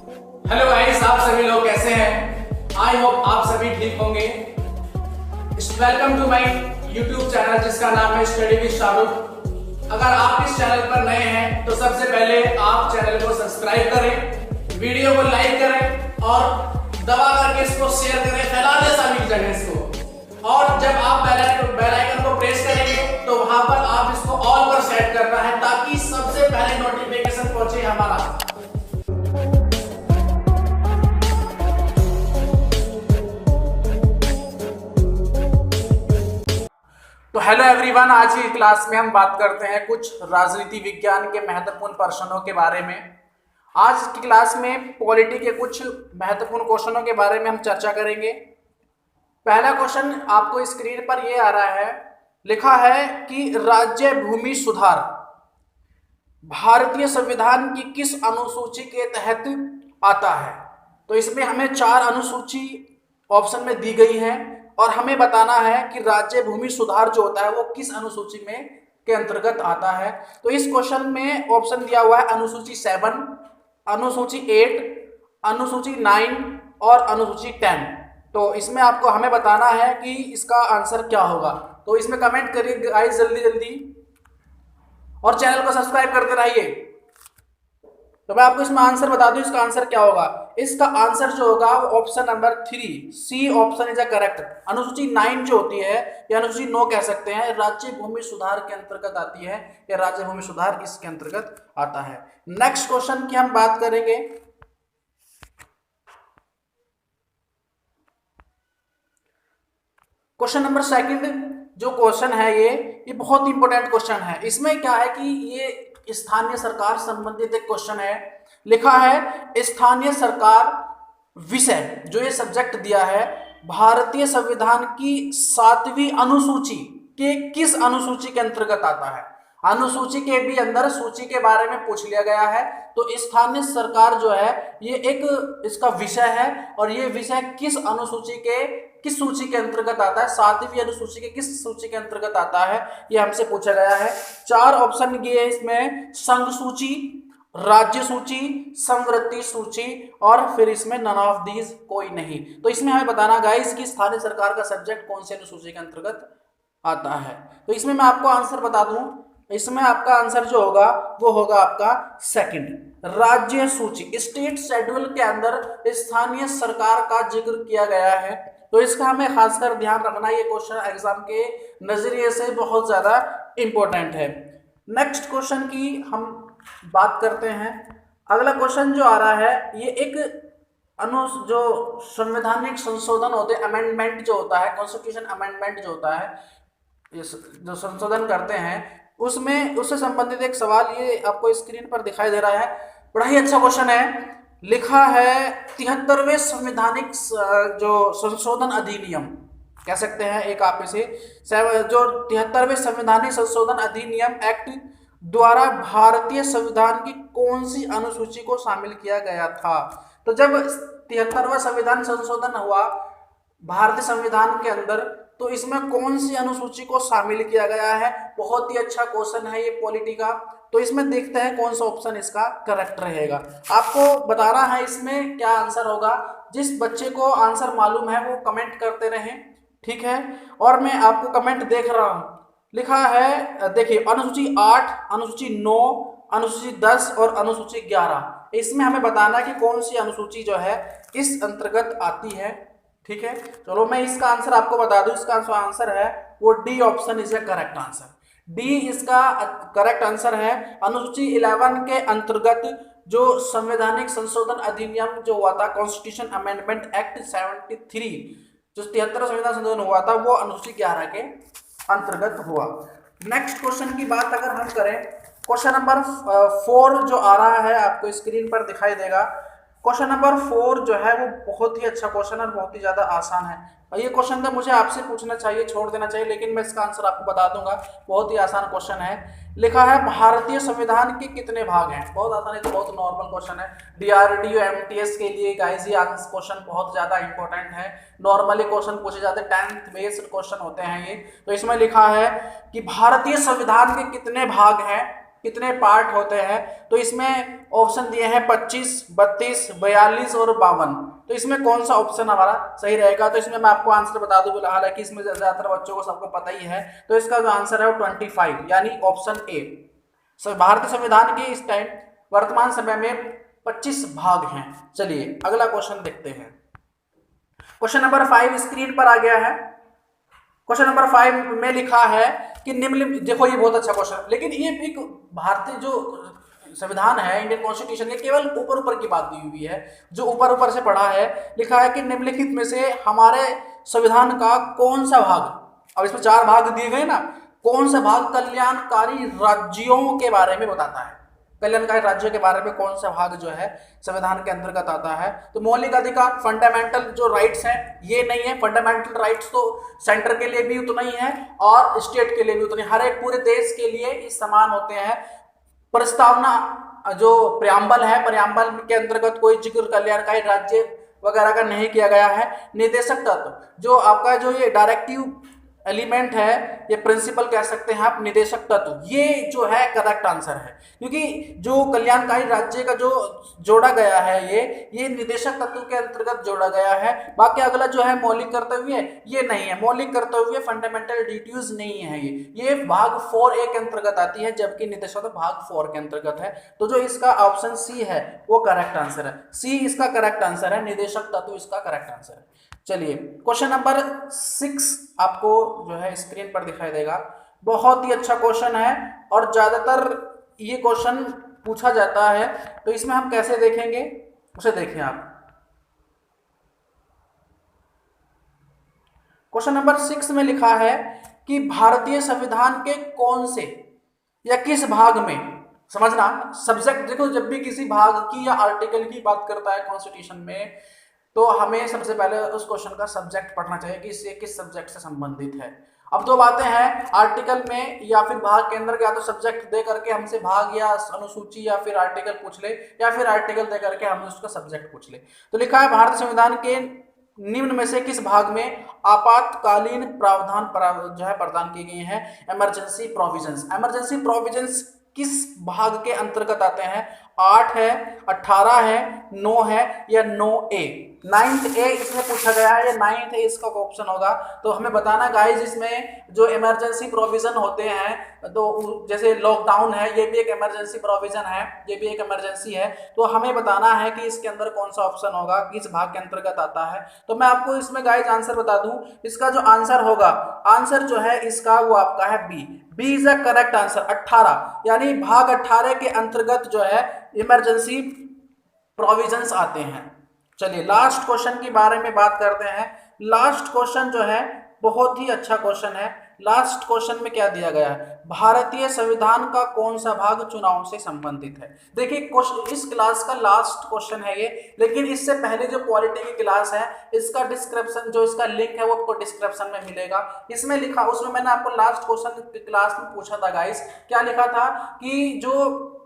Hello guys, आप सभी लोग कैसे हैं? आई होप आप सभी ठीक होंगे। Welcome to my YouTube channel जिसका नाम है स्टडी विद शाहरुख। अगर आप इस चैनल पर नए हैं तो सबसे पहले आप चैनल को सब्सक्राइब करें, वीडियो को लाइक करें और दबा करके इसको शेयर करें, फैला दें सभी जगह इसको। और जब आप बेल आइकन को प्रेस करेंगे तो वहां पर आप इसको ऑल पर सेट करना है ताकि सबसे पहले नोटिफिकेशन पहुंचे हमारा। तो हेलो एवरीवन, आज की क्लास में हम बात करते हैं कुछ राजनीति विज्ञान के महत्वपूर्ण प्रश्नों के बारे में। आज की क्लास में पॉलिटी के कुछ महत्वपूर्ण क्वेश्चनों के बारे में हम चर्चा करेंगे। पहला क्वेश्चन आपको स्क्रीन पर ये आ रहा है, लिखा है कि राज्य भूमि सुधार भारतीय संविधान की किस अनुसूची के तहत आता है। तो इसमें हमें 4 अनुसूची ऑप्शन में दी गई है और हमें बताना है कि राज्य भूमि सुधार जो होता है वो किस अनुसूची में के अंतर्गत आता है। तो इस क्वेश्चन में ऑप्शन दिया हुआ है अनुसूची 7, अनुसूची 8, अनुसूची 9 और अनुसूची 10। तो इसमें आपको हमें बताना है कि इसका आंसर क्या होगा। तो इसमें कमेंट करिए गाइस जल्दी जल्दी और चैनल को सब्सक्राइब करते रहिए। तो मैं आपको इसमें आंसर बता दूं, इसका आंसर क्या होगा। इसका आंसर जो होगा वो option number 3 C option is a correct. अनुसूची 9 जो होती है या अनुसूची 9 कह सकते हैं, राज्य भूमि सुधार के अंतर्गत आती है या राज्य भूमि सुधार इसके अंतर्गत आता है। नेक्स्ट क्वेश्चन की हम बात करेंगे। क्वेश्चन नंबर 2 जो क्वेश्चन है ये बहुत इंपॉर्टेंट क्वेश्चन है। इसमें क्या है कि ये स्थानीय सरकार संबंधित एक क्वेश्चन है। लिखा है स्थानीय सरकार विषय, जो ये सब्जेक्ट दिया है, भारतीय संविधान की 7वीं अनुसूची के किस अनुसूची के अंतर्गत आता है। अनुसूची के भी अंदर सूची के बारे में पूछ लिया गया है। तो स्थानीय सरकार जो है ये एक इसका विषय है और ये विषय किस अनुसूची के किस सूची के अंतर्गत आता है, 7वीं अनुसूची के किस सूची के अंतर्गत आता है, ये हमसे पूछा गया है। 4 ऑप्शन दिए इसमें, संघ सूची, राज्य सूची, संवृत्ति सूची और फिर इसमें नन ऑफ दीज कोई नहीं। तो इसमें हमें बताना गाइस कि स्थानीय सरकार का सब्जेक्ट कौन से अनुसूची के अंतर्गत आता है। तो इसमें मैं आपको आंसर बता दूं, इसमें आपका आंसर जो होगा वो होगा आपका 2 राज्य सूची। स्टेट शेड्यूल के अंदर स्थानीय सरकार का जिक्र किया गया है। तो इसका हमें खासकर ध्यान रखना, ये क्वेश्चन एग्जाम के नजरिए से बहुत ज्यादा इंपॉर्टेंट है। नेक्स्ट क्वेश्चन की हम बात करते हैं। अगला क्वेश्चन जो आ रहा है ये एक जो संवैधानिक संशोधन होते हैं, अमेंडमेंट जो होता है, कॉन्स्टिट्यूशन अमेंडमेंट जो होता है, जो संशोधन करते हैं उसमें उससे संबंधित एक सवाल ये आपको स्क्रीन पर दिखाई दे रहा है। बड़ा ही अच्छा क्वेश्चन है। लिखा है 73वें संवैधानिक जो संशोधन अधिनियम कह सकते हैं, एक आप इसे जो 73वें संवैधानिक संशोधन अधिनियम एक्ट द्वारा भारतीय संविधान की कौन सी अनुसूची को शामिल किया गया था। तो जब 73वां संविधान संशोधन हुआ भारतीय संविधान के अंदर, तो इसमें कौन सी अनुसूची को शामिल किया गया है। बहुत ही अच्छा क्वेश्चन है ये पॉलिटी का। तो इसमें देखते हैं कौन सा ऑप्शन इसका करेक्ट रहेगा। आपको बताना है इसमें क्या आंसर होगा। जिस बच्चे को आंसर मालूम है वो कमेंट करते रहें, ठीक है। और मैं आपको कमेंट देख रहा हूं, लिखा है देखिए अनुसूची 8, अनुसूची 9, अनुसूची 10 और अनुसूची 11। इसमें हमें बताना कि कौन सी अनुसूची जो है इस अंतर्गत आती है, ठीक है। चलो मैं इसका आंसर आपको बता दूं, इसका आंसर है वो D option is A correct answer. D इसका करेक्ट आंसर है। अनुसूची 11 के अंतर्गत जो संवैधानिक संशोधन अधिनियम जो हुआ था, कॉन्स्टिट्यूशन अमेंडमेंट एक्ट 73, जो 73 संविधान संशोधन हुआ था, वो अनुसूची 11 के अंतर्गत हुआ। नेक्स्ट क्वेश्चन की बात अगर हम करें, क्वेश्चन नंबर 4 जो आ रहा है आपको स्क्रीन पर दिखाई देगा। क्वेश्चन नंबर 4 जो है वो बहुत ही अच्छा क्वेश्चन और बहुत ही ज्यादा आसान है। ये क्वेश्चन तो मुझे आपसे पूछना चाहिए, छोड़ देना चाहिए, लेकिन मैं इसका आंसर आपको बता दूंगा। बहुत ही आसान क्वेश्चन है। लिखा है भारतीय संविधान के कितने भाग हैं। बहुत आसान है, तो बहुत नॉर्मल क्वेश्चन है। डीआरडीओ एमटीएस के लिए गाइस ये क्वेश्चन बहुत ज्यादा इंपॉर्टेंट है। नॉर्मली क्वेश्चन पूछे जाते हैं, 10th बेस्ड क्वेश्चन होते हैं ये। तो इसमें लिखा है कि भारतीय संविधान के कितने भाग हैं कितने पार्ट होते हैं, तो इसमें ऑप्शन दिए हैं 25, 32, 42 और 52। तो इसमें कौन सा ऑप्शन हमारा सही रहेगा? तो इसमें मैं आपको आंसर बता दूं, हालांकि इसमें ज्यादातर बच्चों को सबको पता ही है। तो इसका जो आंसर है वो 25 यानी ऑप्शन ए। भारतीय संविधान के इस टाइम वर्तमान समय में 25 भाग हैं। चलिए अगला क्वेश्चन देखते हैं। क्वेश्चन नंबर 5 स्क्रीन पर आ गया है। क्वेश्चन नंबर 5 में लिखा है कि निम्नलिखित, देखो ये बहुत अच्छा क्वेश्चन, लेकिन ये एक भारतीय जो संविधान है, इंडियन कॉन्स्टिट्यूशन के केवल ऊपर ऊपर की बात दी हुई है, जो ऊपर ऊपर से पढ़ा है। लिखा है कि निम्नलिखित में से हमारे संविधान का कौन सा भाग, अब इसमें 4 भाग दिए गए ना, कौन सा भाग कल्याणकारी राज्यों के बारे में बताता है? कल्याणकारी राज्यों के बारे में कौन सा भाग जो है संविधान के अंतर्गत आता है? तो मौलिक अधिकार, फंडामेंटल जो राइट्स हैं ये नहीं है। फंडामेंटल राइट्स तो सेंटर के लिए भी उतना ही है और स्टेट के लिए भी उतना ही, हर एक पूरे देश के लिए इस समान होते हैं। प्रस्तावना जो प्रियम्बल है, प्रियम्बल के अंतर्गत कोई जिक्र कल्याणकारी राज्य वगैरह का नहीं किया गया है। निर्देशक तत्व जो आपका जो ये डायरेक्टिव एलिमेंट है, ये प्रिंसिपल कह सकते हैं आप, निदेशक तत्व, ये जो है करेक्ट आंसर है, क्योंकि जो कल्याणकारी राज्य का जो जोड़ा गया है ये निदेशक तत्व के अंतर्गत जोड़ा गया है। बाकी अगला जो है मौलिक कर्तव्य, ये नहीं है। मौलिक कर्तव्य फंडामेंटल ड्यूटीज नहीं है, ये भाग 4A के अंतर्गत आती है, जबकि निदेशक भाग 4 के अंतर्गत है। तो जो इसका ऑप्शन सी है वो करेक्ट आंसर है। सी इसका करेक्ट आंसर है, निदेशक तत्व इसका करेक्ट आंसर है। चलिए क्वेश्चन नंबर 6 आपको जो है स्क्रीन पर दिखाई देगा। बहुत ही अच्छा क्वेश्चन है और ज्यादातर ये क्वेश्चन पूछा जाता है, तो इसमें हम कैसे देखेंगे उसे देखें आप। क्वेश्चन नंबर 6 में लिखा है कि भारतीय संविधान के कौन से या किस भाग में, समझना सब्जेक्ट, देखो जब भी किसी भाग की या आर्टिकल की बात करता है कॉन्स्टिट्यूशन में, तो हमें सबसे पहले उस क्वेश्चन का सब्जेक्ट पढ़ना चाहिए कि इससे किस सब्जेक्ट से संबंधित है। अब 2 बातें हैं, आर्टिकल में या फिर भाग के अंदर, या तो सब्जेक्ट दे करके हमसे भाग या अनुसूची या फिर आर्टिकल पूछ ले, या फिर आर्टिकल दे करके हम उसका सब्जेक्ट पूछ ले। तो लिखा है भारतीय संविधान के निम्न में से किस भाग में आपातकालीन प्रावधान जो है प्रदान किए गए हैं? Emergency provisions. इमरजेंसी प्रोविजंस किस भाग के अंतर्गत आते हैं? 8 है, 18 है, 9 है या 9A? 9A इसमें पूछा गया है, या 9th है इसका ऑप्शन होगा। तो हमें बताना गाइस, इसमें जो इमरजेंसी प्रोविजन होते हैं, तो जैसे लॉकडाउन है, ये भी एक इमरजेंसी प्रोविजन है, ये भी एक इमरजेंसी है। तो हमें बताना है कि इसके अंदर कौन सा ऑप्शन होगा, किस भाग के अंतर्गत आता है। तो मैं आपको इसमें गाइस आंसर बता दूं, इसका जो आंसर होगा, आंसर जो है इसका वो आपका है B is a correct answer. 18 यानी भाग 18 के अंतर्गत जो है इमरजेंसी प्रोविजंस आते हैं। चलिए लास्ट क्वेश्चन के बारे में बात करते हैं। लास्ट क्वेश्चन जो है बहुत ही अच्छा क्वेश्चन है। लास्ट क्वेश्चन में क्या दिया गया है? भारतीय संविधान का कौन सा भाग चुनाव से संबंधित है? देखिए इस क्लास का लास्ट क्वेश्चन है ये, लेकिन इससे पहले जो पॉलिटी की क्लास है इसका डिस्क्रिप्शन, जो इसका लिंक है वो आपको डिस्क्रिप्शन में मिलेगा। इसमें लिखा, उसमें मैंने आपको लास्ट क्वेश्चन क्लास में पूछा था गाइस, क्या लिखा था कि जो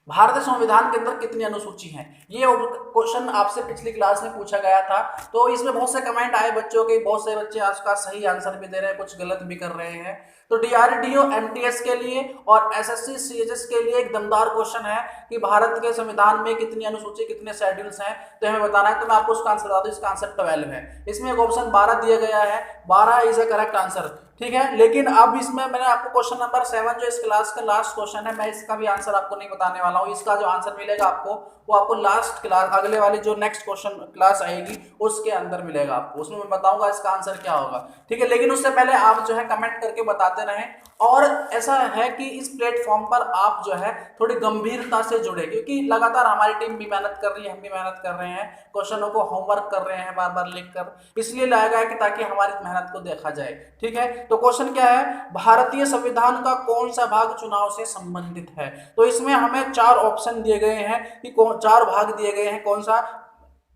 भारतीय संविधान के अंदर कितनी अनुसूची हैं, ये क्वेश्चन आपसे पिछली क्लास में पूछा गया था। तो इसमें बहुत से कमेंट आए बच्चों के, बहुत से बच्चे आज का सही आंसर भी दे रहे हैं, कुछ गलत भी कर रहे हैं। तो DRDO MTS के लिए और SSC CHS के लिए एक दमदार क्वेश्चन है कि भारत के संविधान में कितनी अनुसूची, कितने शेड्यूल्स हैं, तो हमें बताना है। तो मैं आपको उसका आंसर बता दूं, इसका आंसर 12 है। इसमें एक ऑप्शन 12 दिया गया है, 12 इज अ करेक्ट आंसर, ठीक है। लेकिन अब इसमें मैंने आपको क्वेश्चन नंबर 7 जो इस क्लास का लास्ट क्वेश्चन है, मैं इसका भी आंसर आपको नहीं बताने वाला हूँ। इसका जो आंसर मिलेगा आपको वो आपको लास्ट क्लास, अगले वाली जो नेक्स्ट क्वेश्चन क्लास आएगी उसके अंदर मिलेगा आपको, उसमें मैं बताऊंगा इसका आंसर क्या होगा, ठीक है। लेकिन उससे पहले आप जो है कमेंट करके बताते रहें। और ऐसा है कि इस प्लेटफॉर्म पर आप जो है थोड़ी गंभीरता से जुड़े, क्योंकि लगातार हमारी टीम भी मेहनत कर रही है, हम भी मेहनत कर रहे हैं, क्वेश्चनों को होमवर्क कर रहे हैं बार बार लिखकर, इसलिए लाया गया है कि ताकि हमारी मेहनत को देखा जाए, ठीक है। तो क्वेश्चन क्या है? भारतीय संविधान का कौन सा भाग चुनाव से संबंधित है? तो इसमें हमें 4 ऑप्शन दिए गए हैं कि 4 भाग दिए गए हैं। कौन सा?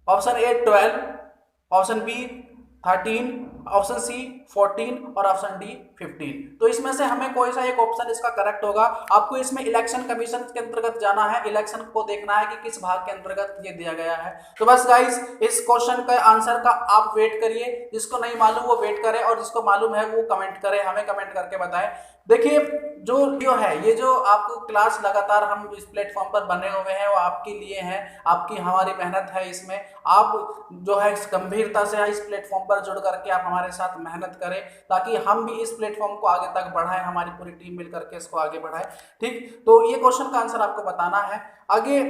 Option A 12, option B 13, option C 14 और ऑप्शन डी 15। तो इसमें से हमें कोई सा एक ऑप्शन इसका करेक्ट होगा। आपको इसमें इलेक्शन कमीशन के अंतर्गत जाना है, इलेक्शन को देखना है कि किस भाग के अंतर्गत ये दिया गया है। तो बस गाइस इस क्वेश्चन का आंसर का आप वेट करिए, जिसको नहीं मालूम वो वेट करे और जिसको मालूम है वो कमेंट करे, हमें कमेंट करके बताएं। देखिए जो वीडियो है, ये जो आपको क्लास लगातार हम इस प्लेटफॉर्म पर बने हुए हैं वो आपके लिए हैं, आपकी हमारी मेहनत है इसमें। आप जो है इस गंभीरता से इस प्लेटफॉर्म पर जुड़ करके आप हमारे साथ मेहनत करें ताकि हम भी इस प्लेटफॉर्म को आगे तक बढ़ाएं, हमारी पूरी टीम मिल करके इसको आगे बढ़ाएं। ठीक, तो ये क्वेश्चन का आंसर आपको बताना है। आगे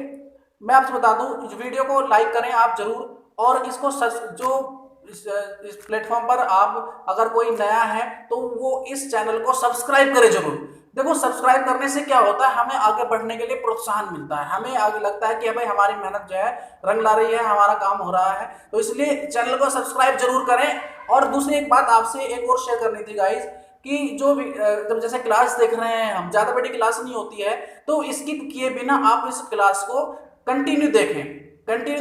मैं आपसे बता दूं, इस वीडियो को लाइक करें आप जरूर, और इसको जो इस प्लेटफॉर्म पर आप अगर कोई नया है तो वो इस चैनल को सब्सक्राइब करे जरूर। देखो सब्सक्राइब करने से क्या होता है, हमें आगे बढ़ने के लिए प्रोत्साहन मिलता है, हमें आगे लगता है कि भाई हमारी मेहनत जो है रंग ला रही है, हमारा काम हो रहा है। तो इसलिए चैनल को सब्सक्राइब जरूर करें। और दूसरी एक बात आपसे एक और शेयर करनी थी गाइज, कि जो भी जब जैसे क्लास देख रहे हैं हम, ज्यादा बड़ी क्लास नहीं होती है, तो स्किप किए बिना आप इस क्लास को कंटिन्यू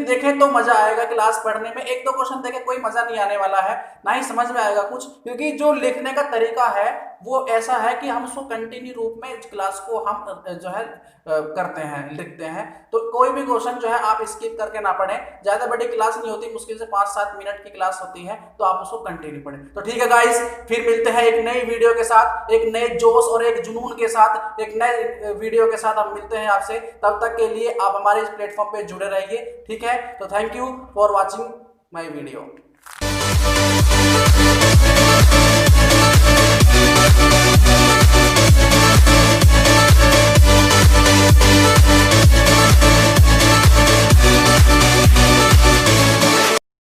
देखें तो मजा आएगा क्लास पढ़ने में। एक दो क्वेश्चन देखे कोई मजा नहीं आने वाला है, ना ही समझ में आएगा कुछ, क्योंकि जो लिखने का तरीका है वो ऐसा है कि हम उसको कंटिन्यू रूप में क्लास को हम जो है करते हैं, लिखते हैं। तो कोई भी क्वेश्चन जो है आप स्किप करके ना पढ़ें, ज्यादा बड़ी क्लास नहीं होती, मुश्किल से 5-7 मिनट की क्लास होती है, तो आप उसको कंटिन्यू पढ़ें। तो ठीक है गाइस, फिर मिलते हैं एक नई वीडियो के साथ, एक नए जोश और एक जुनून के साथ, एक नए वीडियो के साथ हम मिलते हैं आपसे। तब तक के लिए आप हमारे इस प्लेटफॉर्म पे जुड़े रहिए, ठीक है। तो thank you for watching my video.